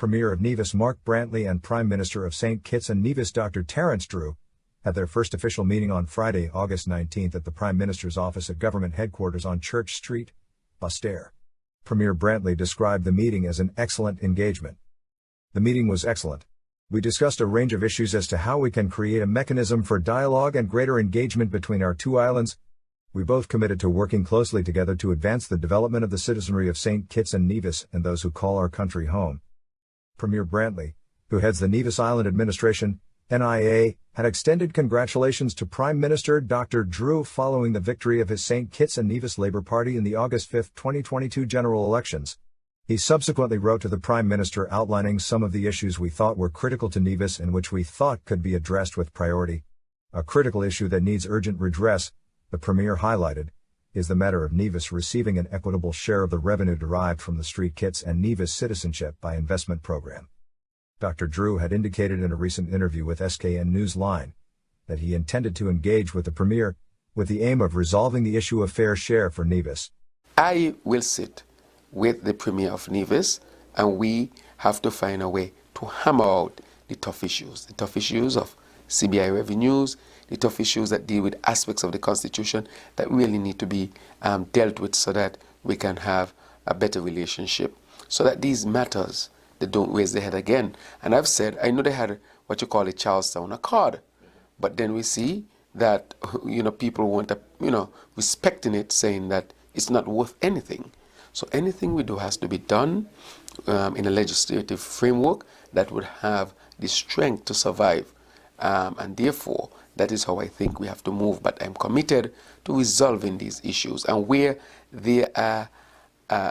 Premier of Nevis Mark Brantley and Prime Minister of St. Kitts and Nevis Dr. Terence Drew had their first official meeting on Friday, August 19 at the Prime Minister's office at Government Headquarters on Church Street, Bustair. Premier Brantley described the meeting as an excellent engagement. The meeting was excellent. We discussed a range of issues as to how we can create a mechanism for dialogue and greater engagement between our two islands. We both committed to working closely together to advance the development of the citizenry of St. Kitts and Nevis and those who call our country home. Premier Brantley, who heads the Nevis Island Administration, NIA, had extended congratulations to Prime Minister Dr. Drew following the victory of his St. Kitts and Nevis Labour Party in the August 5, 2022 general elections. He subsequently wrote to the Prime Minister outlining some of the issues we thought were critical to Nevis and which we thought could be addressed with priority. A critical issue that needs urgent redress, the Premier highlighted, is the matter of Nevis receiving an equitable share of the revenue derived from the St. Kitts and Nevis Citizenship by Investment program. Dr. Drew had indicated in a recent interview with SKN Newsline that he intended to engage with the Premier with the aim of resolving the issue of fair share for Nevis. I will sit with the Premier of Nevis, and we have to find a way to hammer out the tough issues of CBI revenues, the tough issues that deal with aspects of the Constitution that really need to be dealt with so that we can have a better relationship, so that these matters, they don't raise their head again. And I've said, I know they had what you call a Charlestown Accord, but then we see that, people weren't, respecting it, saying that it's not worth anything. So anything we do has to be done in a legislative framework that would have the strength to survive. And therefore, that is how I think we have to move. But I'm committed to resolving these issues. And where there are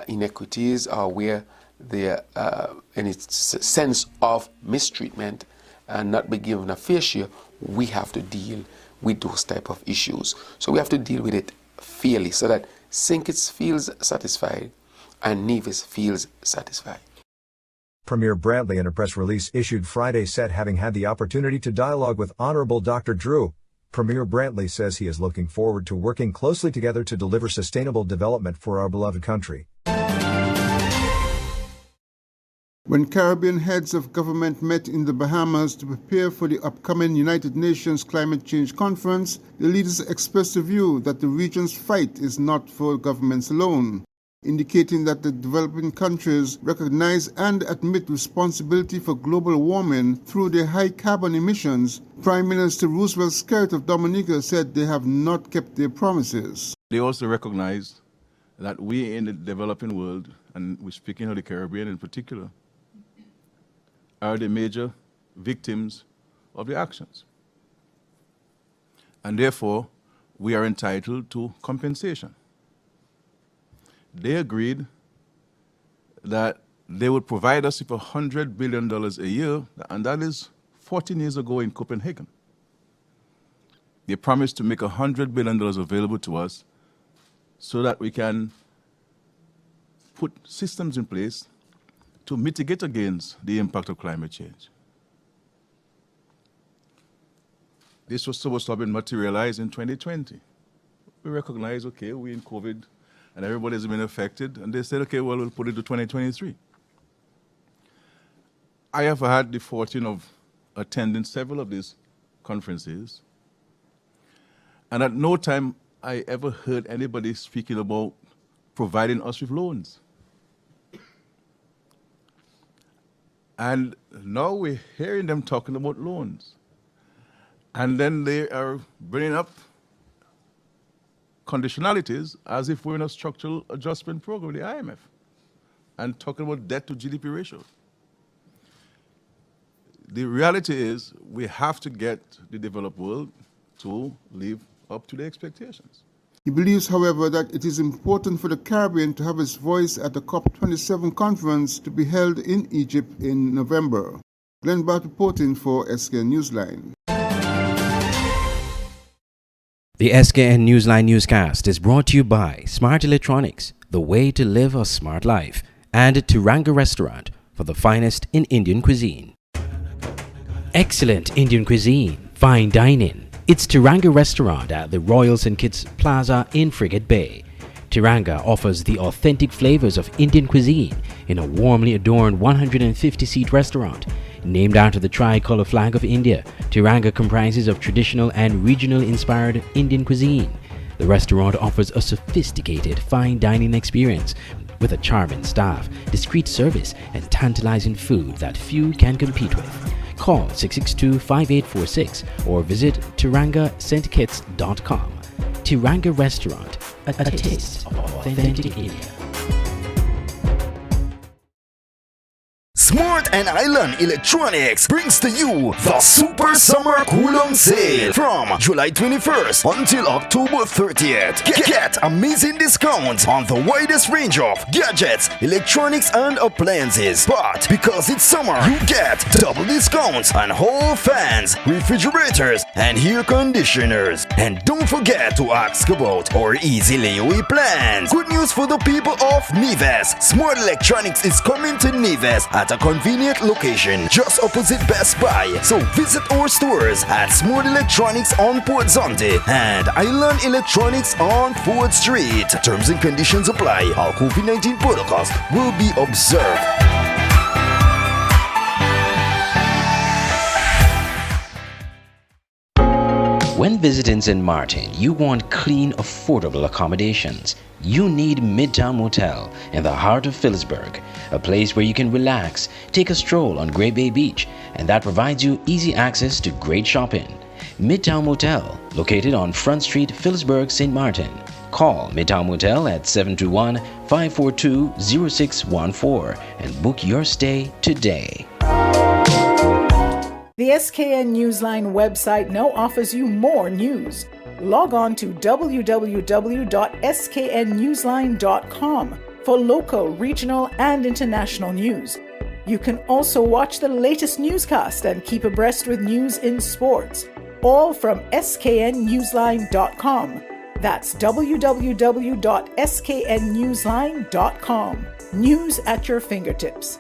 inequities or where there are any sense of mistreatment and not be given a fair share, we have to deal with those type of issues. So we have to deal with it fairly so that St. Kitts feels satisfied and Nevis feels satisfied. Premier Brantley, in a press release issued Friday, said having had the opportunity to dialogue with Honorable Dr. Drew, Premier Brantley says he is looking forward to working closely together to deliver sustainable development for our beloved country. When Caribbean heads of government met in the Bahamas to prepare for the upcoming United Nations Climate Change Conference, the leaders expressed a view that the region's fight is not for governments alone, indicating that the developing countries recognize and admit responsibility for global warming through their high carbon emissions. Prime Minister Roosevelt Skerrit of Dominica said they have not kept their promises. They also recognize that we in the developing world, and we're speaking of the Caribbean in particular, are the major victims of the actions. And therefore, we are entitled to compensation. They agreed that they would provide us with $100 billion a year, and that is 14 years ago in Copenhagen. They promised to make $100 billion available to us so that we can put systems in place to mitigate against the impact of climate change. This was supposed to have been materialized in 2020. We recognize, okay, we're in COVID and everybody's been affected, and they said, okay, well, we'll put it to 2023. I have had the fortune of attending several of these conferences, and at no time I ever heard anybody speaking about providing us with loans. And now we're hearing them talking about loans. And then they are bringing up conditionalities as if we're in a structural adjustment program, the IMF, and talking about debt to GDP ratio. The reality is we have to get the developed world to live up to the expectations. He believes, however, that it is important for the Caribbean to have its voice at the COP27 conference to be held in Egypt in November. Glenn Bart reporting for SKN Newsline. The SKN Newsline newscast is brought to you by Smart Electronics, the way to live a smart life, and Tiranga Restaurant for the finest in Indian cuisine. Excellent Indian cuisine, fine dining. It's Tiranga Restaurant at the Royal St. Kitts Plaza in Frigate Bay. Tiranga offers the authentic flavors of Indian cuisine in a warmly adorned 150-seat restaurant. Named after the tricolor flag of India, Tiranga comprises of traditional and regional-inspired Indian cuisine. The restaurant offers a sophisticated fine dining experience with a charming staff, discreet service, and tantalizing food that few can compete with. Call 662-5846 or visit tirangastkits.com. Tiranga Restaurant, a taste of authentic India. Smart and Island Electronics brings to you the Super Summer Kulong Sale from July 21st until October 30th. Get amazing discounts on the widest range of gadgets, electronics and appliances. But because it's summer, you get double discounts on all fans, refrigerators and air conditioners. And don't forget to ask about our easy layaway plans. Good news for the people of Neves. Smart Electronics is coming to Neves at a convenient location just opposite Best Buy. So visit our stores at Smart Electronics on Port Zonte and Island Electronics on 4th Street. Terms and conditions apply. All COVID-19 protocols will be observed. When visiting St. Martin, you want clean, affordable accommodations. You need Midtown Motel in the heart of Phillipsburg, a place where you can relax, take a stroll on Great Bay Beach, and that provides you easy access to great shopping. Midtown Motel, located on Front Street, Phillipsburg, St. Martin. Call Midtown Motel at 721-542-0614 and book your stay today. The SKN Newsline website now offers you more news. Log on to www.sknnewsline.com for local, regional, and international news. You can also watch the latest newscast and keep abreast with news in sports, all from sknnewsline.com. That's www.sknnewsline.com. News at your fingertips.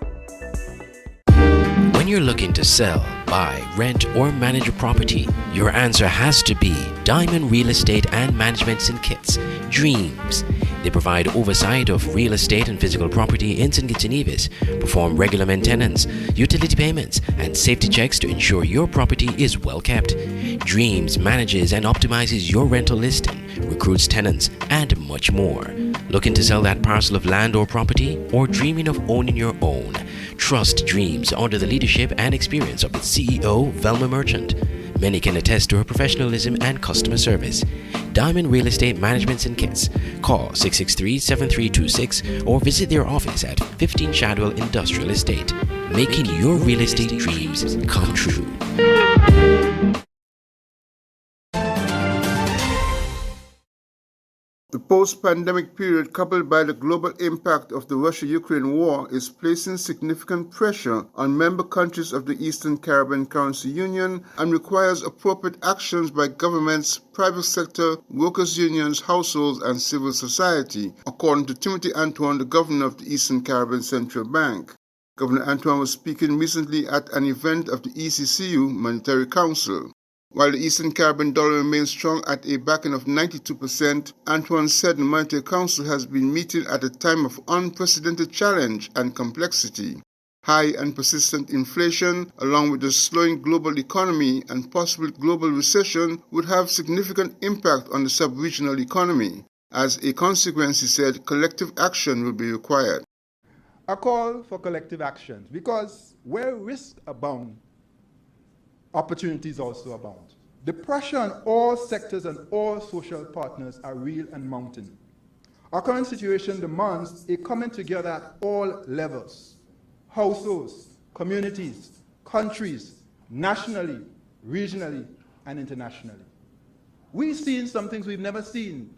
When you're looking to sell, buy, rent, or manage a property, your answer has to be Diamond Real Estate and Management St. Kitts, Dreams. They provide oversight of real estate and physical property in St. Kitts and Nevis, perform regular maintenance, utility payments, and safety checks to ensure your property is well kept. Dreams manages and optimizes your rental listing, recruits tenants, and much more. Looking to sell that parcel of land or property, or dreaming of owning your own? Trust Dreams under the leadership and experience of its CEO, Velma Merchant. Many can attest to her professionalism and customer service. Diamond Real Estate Management St. Kitts. Call 663-7326 or visit their office at 15 Shadwell Industrial Estate, making your real estate dreams come true. The post-pandemic period, coupled by the global impact of the Russia-Ukraine war, is placing significant pressure on member countries of the Eastern Caribbean Currency Union and requires appropriate actions by governments, private sector, workers' unions, households, and civil society, according to Timothy Antoine, the governor of the Eastern Caribbean Central Bank. Governor Antoine was speaking recently at an event of the ECCU Monetary Council. While the Eastern Caribbean dollar remains strong at a backing of 92%, Antoine said the Monetary Council has been meeting at a time of unprecedented challenge and complexity. High and persistent inflation, along with the slowing global economy and possible global recession, would have significant impact on the sub-regional economy. As a consequence, he said, collective action will be required. A call for collective action, because where risks abound, opportunities also abound. The pressure on all sectors and all social partners are real and mounting. Our current situation demands a coming together at all levels: households, communities, countries, nationally, regionally, and internationally. We've seen some things we've never seen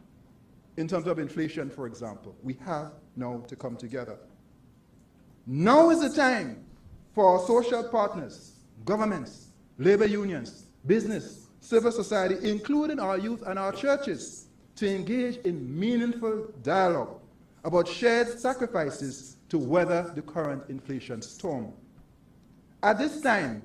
in terms of inflation, for example. We have now to come together. Now is the time for our social partners, governments, labor unions, business, civil society, including our youth and our churches, to engage in meaningful dialogue about shared sacrifices to weather the current inflation storm. At this time,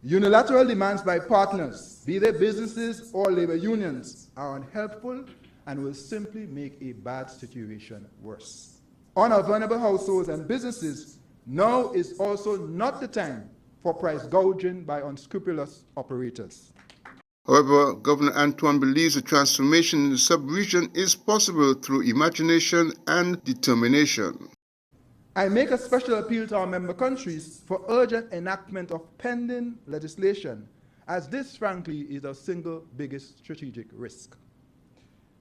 unilateral demands by partners, be they businesses or labor unions, are unhelpful and will simply make a bad situation worse. On our vulnerable households and businesses, now is also not the time for price gouging by unscrupulous operators. However, Governor Antoine believes the transformation in the sub-region is possible through imagination and determination. I make a special appeal to our member countries for urgent enactment of pending legislation, as this, frankly, is our single biggest strategic risk.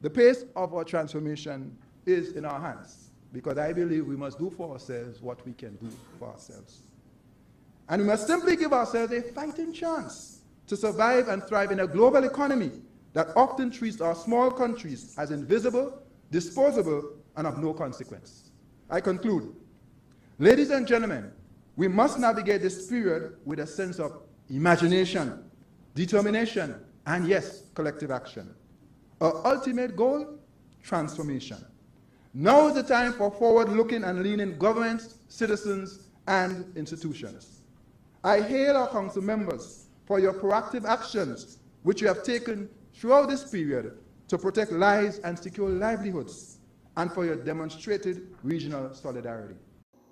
The pace of our transformation is in our hands, because I believe we must do for ourselves what we can do for ourselves. And we must simply give ourselves a fighting chance to survive and thrive in a global economy that often treats our small countries as invisible, disposable, and of no consequence. I conclude. Ladies and gentlemen, we must navigate this period with a sense of imagination, determination, and yes, collective action. Our ultimate goal, transformation. Now is the time for forward-looking and leaning governments, citizens, and institutions. I hail our council members for your proactive actions which you have taken throughout this period to protect lives and secure livelihoods, and for your demonstrated regional solidarity.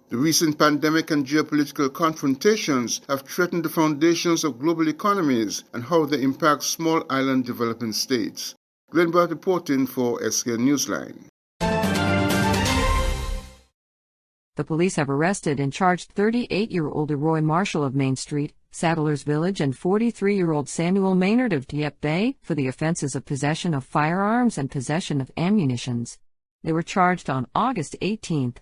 The recent pandemic and geopolitical confrontations have threatened the foundations of global economies and how they impact small island developing states. Glenn Barrett reporting for SK Newsline. The police have arrested and charged 38-year-old Roy Marshall of Main Street, Sadlers Village, and 43-year-old Samuel Maynard of Dieppe Bay for the offenses of possession of firearms and possession of ammunitions. They were charged on August 18th.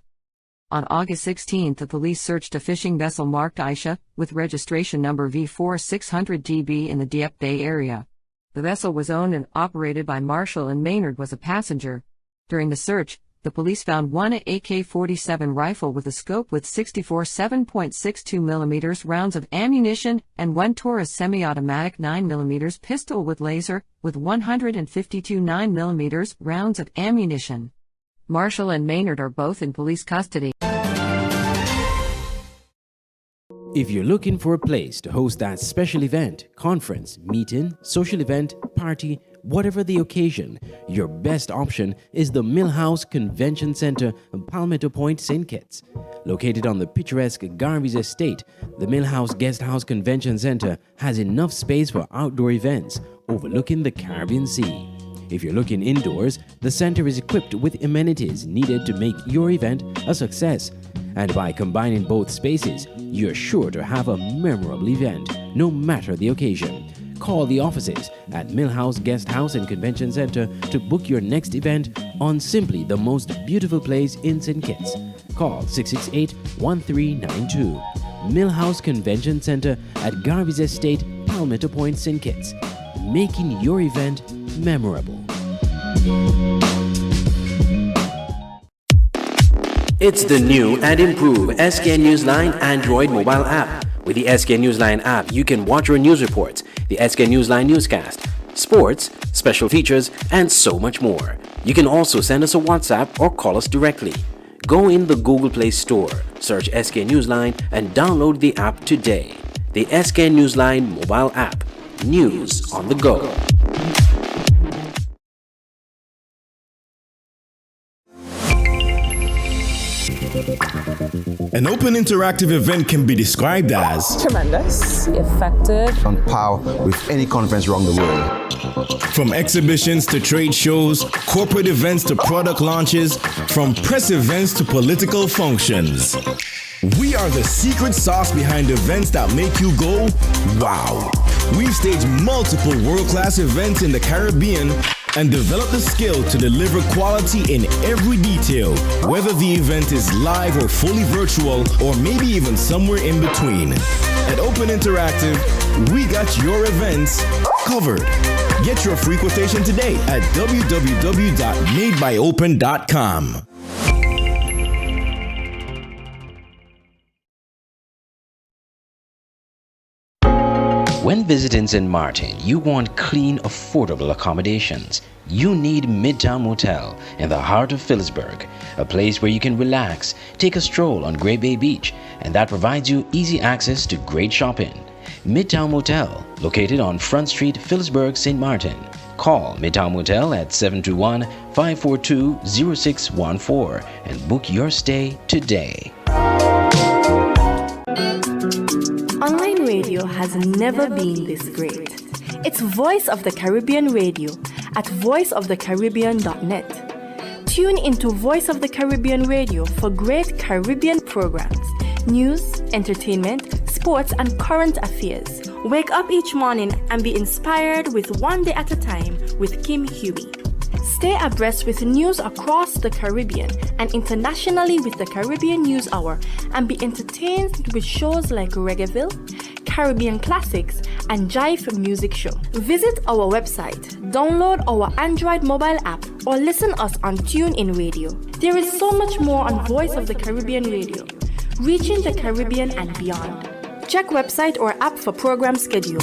On August 16th, the police searched a fishing vessel marked Aisha, with registration number V4600DB in the Dieppe Bay area. The vessel was owned and operated by Marshall, and Maynard was a passenger. During the search, the police found one AK-47 rifle with a scope with 64 7.62mm rounds of ammunition and one Taurus semi-automatic 9mm pistol with laser with 152 9mm rounds of ammunition. Marshall and Maynard are both in police custody. If you're looking for a place to host that special event, conference, meeting, social event, party, whatever the occasion, your best option is the Millhouse Convention Center in Palmetto Point, St. Kitts. Located on the picturesque Garvey's Estate, the Millhouse Guest House Convention Center has enough space for outdoor events overlooking the Caribbean Sea. If you're looking indoors, the center is equipped with amenities needed to make your event a success. And by combining both spaces, you're sure to have a memorable event, no matter the occasion. Call the offices at Millhouse Guest House and Convention Center to book your next event on simply the most beautiful place in St. Kitts. Call 668-1392. Millhouse Convention Center at Garvey's Estate, Palmetto Point, St. Kitts. Making your event memorable. It's the new and improved SK Newsline Android mobile app. With the SK Newsline app, you can watch your news reports, the SK Newsline Newscast, sports, special features, and so much more. You can also send us a WhatsApp or call us directly. Go in the Google Play Store, search SK Newsline, and download the app today. The SK Newsline mobile app. News on the go. An open interactive event can be described as tremendous, effective, on par with any conference around the world. From exhibitions to trade shows, corporate events to product launches, from press events to political functions. We are the secret sauce behind events that make you go, wow. We've staged multiple world-class events in the Caribbean and developed the skill to deliver quality in every detail, whether the event is live or fully virtual, or maybe even somewhere in between. At Open Interactive, we got your events covered. Get your free quotation today at www.madebyopen.com. When visiting St. Martin, you want clean, affordable accommodations. You need Midtown Motel in the heart of Phillipsburg, a place where you can relax, take a stroll on Great Bay Beach, and that provides you easy access to great shopping. Midtown Motel, located on Front Street, Phillipsburg, St. Martin. Call Midtown Motel at 721-542-0614 and book your stay today. Online radio has never been this great. It's Voice of the Caribbean Radio at voiceofthecaribbean.net. Tune into Voice of the Caribbean Radio for great Caribbean programs, news, entertainment, sports, and current affairs. Wake up each morning and be inspired with One Day at a Time with Kim Huey. Stay abreast with news across the Caribbean and internationally with the Caribbean News Hour, and be entertained with shows like Reggaeville, Caribbean Classics, and Jive Music Show. Visit our website, download our Android mobile app, or listen us on TuneIn Radio. There is so much more on Voice of the Caribbean Radio, reaching the Caribbean and beyond. Check website or app for program schedule.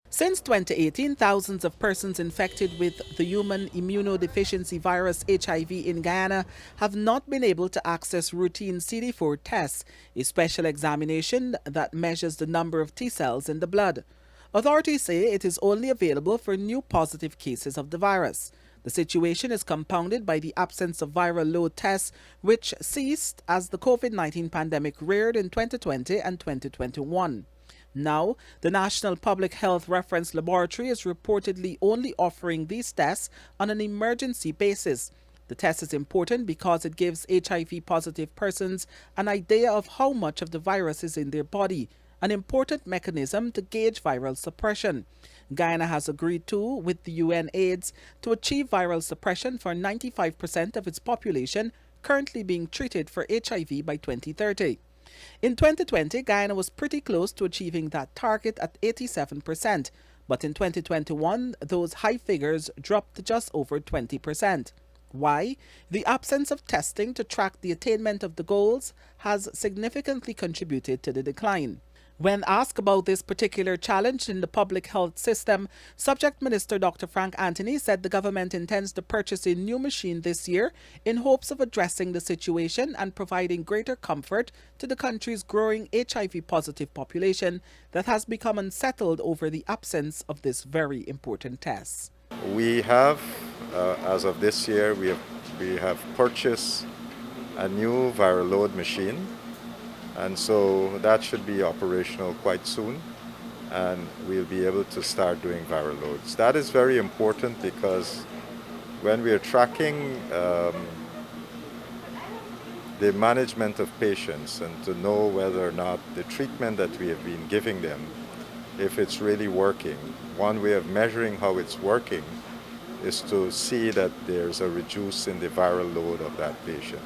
Since 2018, thousands of persons infected with the human immunodeficiency virus HIV in Guyana have not been able to access routine CD4 tests, a special examination that measures the number of T cells in the blood. Authorities say it is only available for new positive cases of the virus. The situation is compounded by the absence of viral load tests, which ceased as the COVID-19 pandemic reared in 2020 and 2021. Now, the National Public Health Reference Laboratory is reportedly only offering these tests on an emergency basis. The test is important because it gives HIV-positive persons an idea of how much of the virus is in their body, an important mechanism to gauge viral suppression. Guyana has agreed with the UN AIDS to achieve viral suppression for 95% of its population currently being treated for HIV by 2030. In 2020, Guyana was pretty close to achieving that target at 87%, but in 2021, those high figures dropped to just over 20%. Why? The absence of testing to track the attainment of the goals has significantly contributed to the decline. When asked about this particular challenge in the public health system, Subject Minister Dr. Frank Anthony said the government intends to purchase a new machine this year in hopes of addressing the situation and providing greater comfort to the country's growing HIV-positive population that has become unsettled over the absence of this very important test. We have, as of this year, we have purchased a new viral load machine. And so that should be operational quite soon, and we'll be able to start doing viral loads. That is very important because when we are tracking the management of patients and to know whether or not the treatment that we have been giving them, if it's really working, one way of measuring how it's working is to see that there's a reduce in the viral load of that patient.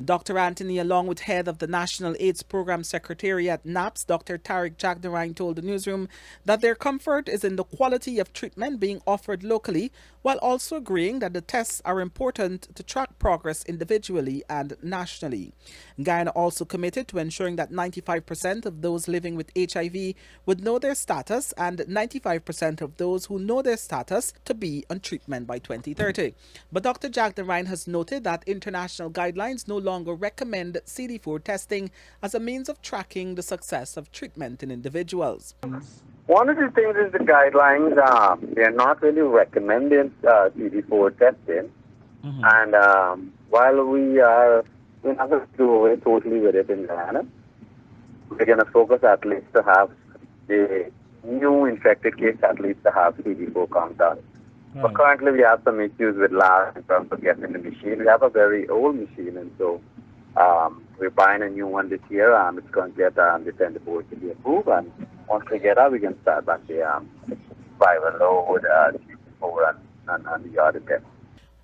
Dr. Anthony, along with head of the National AIDS Program Secretariat, NAPS, Dr. Tariq Jagdarine, told the newsroom that their comfort is in the quality of treatment being offered locally, while also agreeing that the tests are important to track progress individually and nationally. Guyana also committed to ensuring that 95% of those living with HIV would know their status and 95% of those who know their status to be on treatment by 2030. But Dr. Jagdarine has noted that international guidelines no longer recommend CD4 testing as a means of tracking the success of treatment in individuals. One of the things is the guidelines, they're not really recommending CD4 testing. And while we're not going to do away totally with it in Guyana, we're going to focus at least to have the new infected case at least to have CD4 contact. But currently we have some issues with labs in terms of getting the machine. We have a very old machine, and so we're buying a new one this year. It's going to get the tender board to be approved, and once we get that, we can start back the viral load, CD4 and the other tests.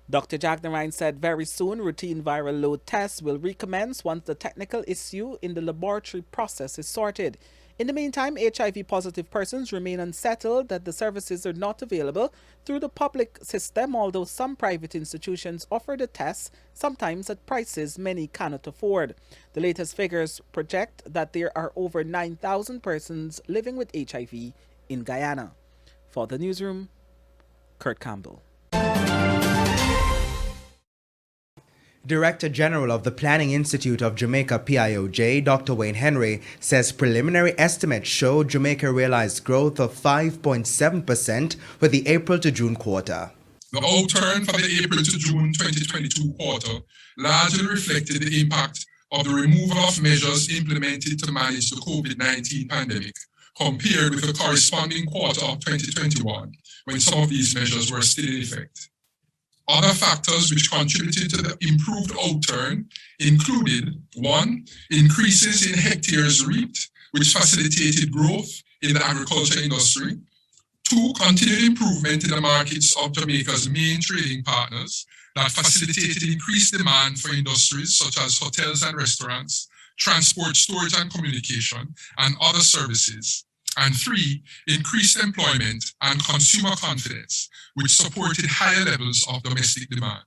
Dr. Jagdarine said very soon routine viral load tests will recommence once the technical issue in the laboratory process is sorted. In the meantime, HIV-positive persons remain unsettled that the services are not available through the public system, although some private institutions offer the tests, sometimes at prices many cannot afford. The latest figures project that there are over 9,000 persons living with HIV in Guyana. For the newsroom, Kurt Campbell. Director General of the Planning Institute of Jamaica PIOJ, Dr. Wayne Henry, says preliminary estimates show Jamaica realized growth of 5.7% for the April to June quarter. The outturn for the April to June 2022 quarter largely reflected the impact of the removal of measures implemented to manage the COVID-19 pandemic, compared with the corresponding quarter of 2021, when some of these measures were still in effect. Other factors which contributed to the improved outturn included 1. Increases in hectares reaped, which facilitated growth in the agriculture industry. 2. Continued improvement in the markets of Jamaica's main trading partners that facilitated increased demand for industries such as hotels and restaurants, transport, storage and communication, and other services. And 3. Increased employment and consumer confidence, which supported higher levels of domestic demand.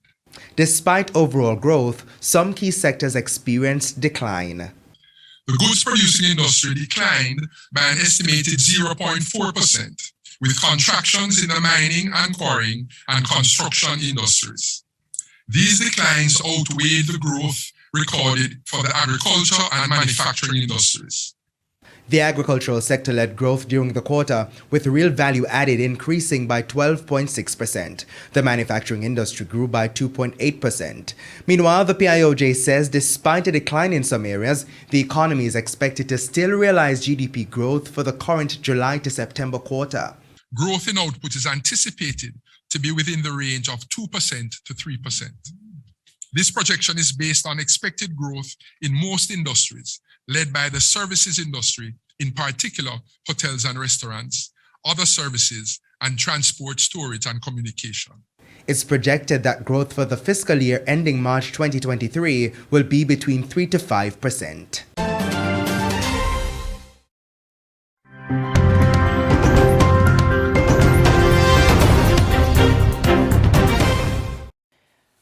Despite overall growth, some key sectors experienced decline. The goods producing industry declined by an estimated 0.4%, with contractions in the mining and quarrying and construction industries. These declines outweighed the growth recorded for the agriculture and manufacturing industries. The agricultural sector led growth during the quarter, with real value added increasing by 12.6%. The manufacturing industry grew by 2.8%. Meanwhile, the PIOJ says despite a decline in some areas, the economy is expected to still realize GDP growth for the current July to September quarter. Growth in output is anticipated to be within the range of 2% to 3%. This projection is based on expected growth in most industries, led by the services industry, in particular hotels and restaurants, other services, and transport, storage, and communication. It's projected that growth for the fiscal year ending March 2023 will be between 3 to 5%.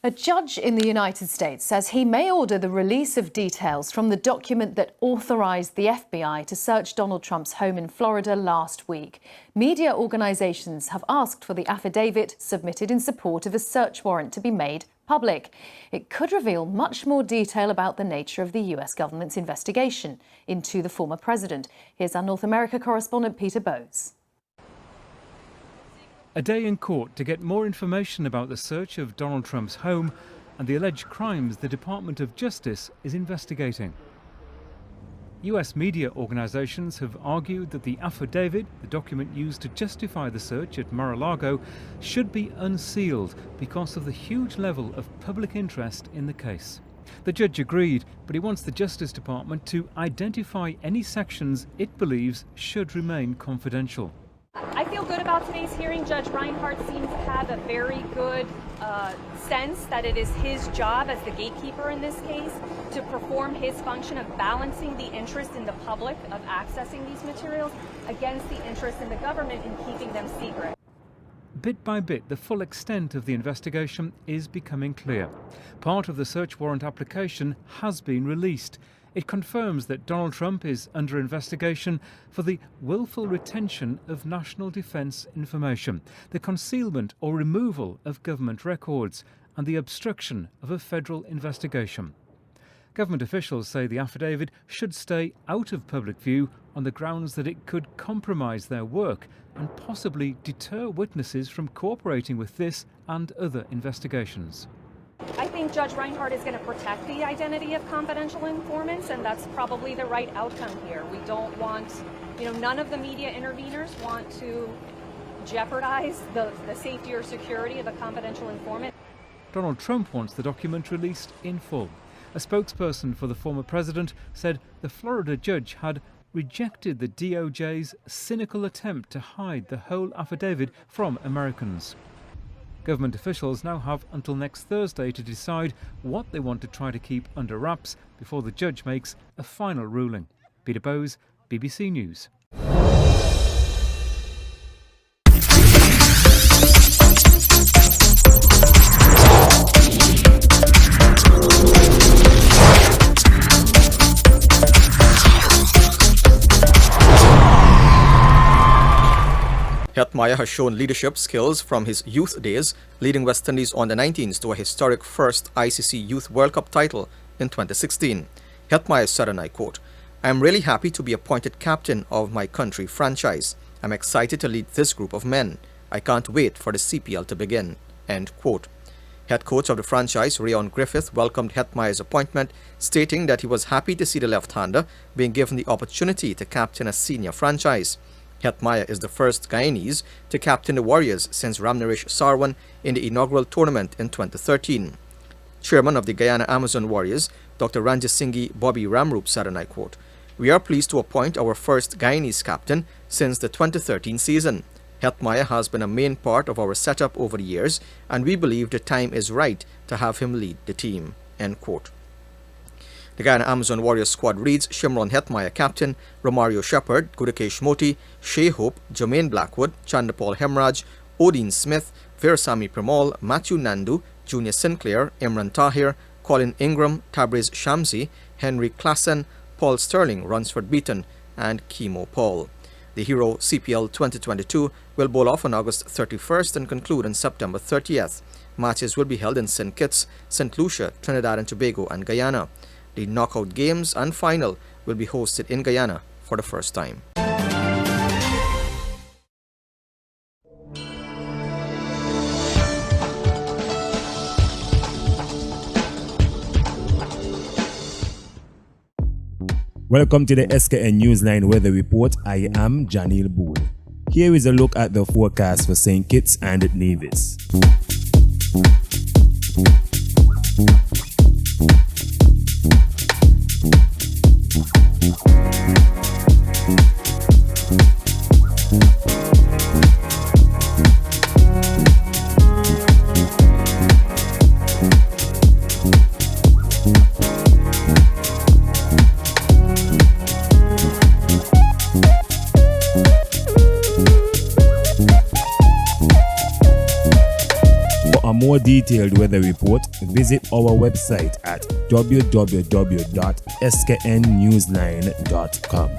A judge in the United States says he may order the release of details from the document that authorized the FBI to search Donald Trump's home in Florida last week. Media organizations have asked for the affidavit submitted in support of a search warrant to be made public. It could reveal much more detail about the nature of the US government's investigation into the former president. Here's our North America correspondent Peter Bowes. A day in court to get more information about the search of Donald Trump's home and the alleged crimes the Department of Justice is investigating. US media organizations have argued that the affidavit, the document used to justify the search at Mar-a-Lago, should be unsealed because of the huge level of public interest in the case. The judge agreed, but he wants the Justice Department to identify any sections it believes should remain confidential. I feel good about today's hearing. Judge Reinhardt seems to have a very good sense that it is his job as the gatekeeper in this case to perform his function of balancing the interest in the public of accessing these materials against the interest in the government in keeping them secret. Bit by bit, the full extent of the investigation is becoming clear. Part of the search warrant application has been released. It confirms that Donald Trump is under investigation for the willful retention of national defense information, the concealment or removal of government records, and the obstruction of a federal investigation. Government officials say the affidavit should stay out of public view on the grounds that it could compromise their work and possibly deter witnesses from cooperating with this and other investigations. I think Judge Reinhardt is going to protect the identity of confidential informants, and that's probably the right outcome here. We don't want, none of the media interveners want to jeopardize the safety or security of a confidential informant. Donald Trump wants the document released in full. A spokesperson for the former president said the Florida judge had rejected the DOJ's cynical attempt to hide the whole affidavit from Americans. Government officials now have until next Thursday to decide what they want to try to keep under wraps before the judge makes a final ruling. Peter Bowes, BBC News. Hetmyer has shown leadership skills from his youth days, leading West Indies under-19s to a historic first ICC Youth World Cup title in 2016. Hetmyer said, and I quote, "I am really happy to be appointed captain of my country franchise. I'm excited to lead this group of men. I can't wait for the CPL to begin." End quote. Head coach of the franchise, Rayon Griffith, welcomed Hetmyer's appointment, stating that he was happy to see the left-hander being given the opportunity to captain a senior franchise. Hetmyer is the first Guyanese to captain the Warriors since Ramnaresh Sarwan in the inaugural tournament in 2013. Chairman of the Guyana Amazon Warriors, Dr. Ranjasinghe Bobby Ramroop said, and I quote, "We are pleased to appoint our first Guyanese captain since the 2013 season. Hetmyer has been a main part of our setup over the years, and we believe the time is right to have him lead the team." End quote. The Guyana Amazon Warriors squad reads Shimron Hetmyer captain, Romario Shepherd, Gudakesh Moti, Shea Hope, Jermaine Blackwood, Chandapal Hemraj, Odin Smith, Veersamy Premal, Matthew Nandu, Junior Sinclair, Imran Tahir, Colin Ingram, Tabriz Shamsi, Henry Klassen, Paul Sterling, Ransford Beaton, and Kimo Paul. The Hero CPL 2022 will bowl off on August 31st and conclude on September 30th. Matches will be held in St. Kitts, St. Lucia, Trinidad and Tobago, and Guyana. The knockout games and final will be hosted in Guyana for the first time. Welcome to the SKN Newsline Weather Report. I am Janil Boone. Here is a look at the forecast for St. Kitts and Nevis. For a more detailed weather report, visit our website at www.sknnewsline.com.